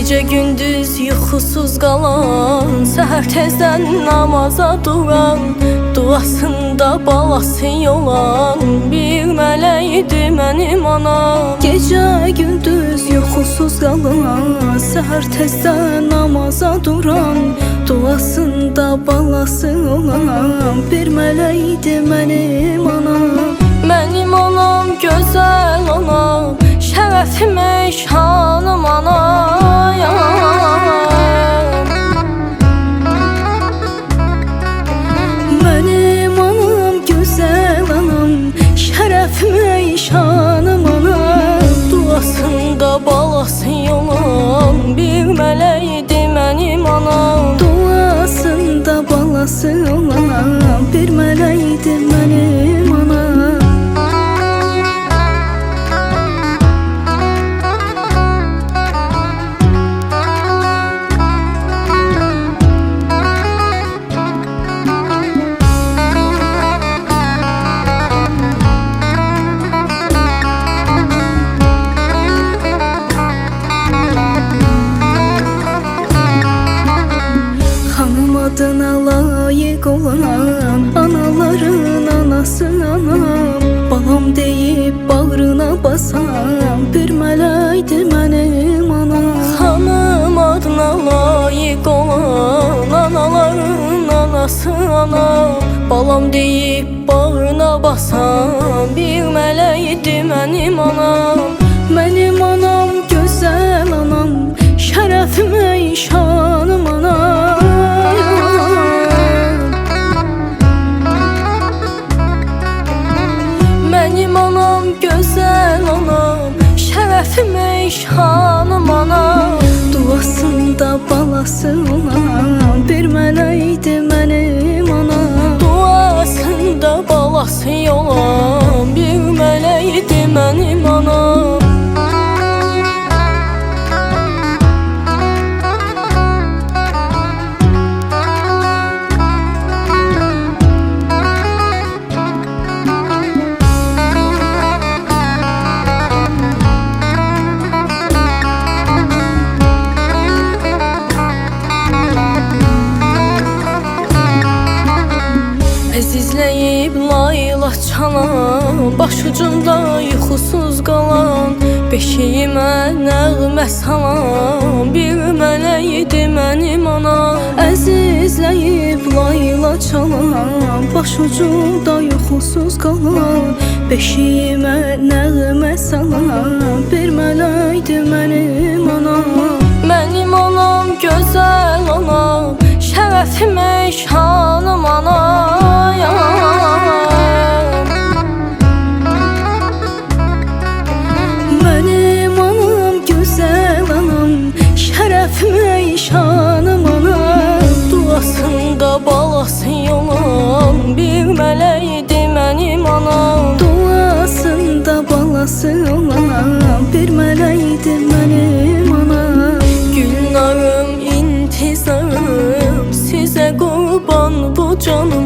Gecə gündüz yuxusuz qalan, səhər tezdən namaza duran, duasında balası olan bir mələk idi mənim anam. Gecə gündüz yuxusuz qalan, səhər tezdən namaza duran, duasında balası olan bir mələk idi mənim anam. Mənim anam gözəl anam, şərəfim şanım anayam. Mənim anam gözəl anam, şərəfim şanım anam. Duasında balası olan bir mələk idi mənim anam. Duasında balası olan bir mələk idi mənim anam. Adına layık olan anaların anası anam, balam deyip bağrına basan bir mələkdir mənim anam. Xanım adına layık olan anaların anası anam, balam deyip bağrına basan bir mələkdir mənim anam. Mənim anam gözəl anam, şərəfim şanım anam. Mənim anam gözəl anam, şərəfim şanım anam. Duasında balası olan bir mələkdir mənim anam. Duasında balası olan bir mələkdir mənim anam. Əzizləyib layla çalan, başucumda yuxusuz qalan, beşiyimə nəğmə salan bir mələk idi mənim anam. Əzizləyib layla çalan, başucumda yuxusuz qalan, beşiyimə nəğmə salan bir mələk idi mənim anam. Mənim anam gözəl anam, şərəfim şanım anayam. Mənim anam gözəl anam, şərəfim şanım anam. Duasında balası olan bir mələk idi mənim anam. Duasında balası olan bir mələk idi mənim anam. Gülnarım intizarım, sizə qurban bu canım.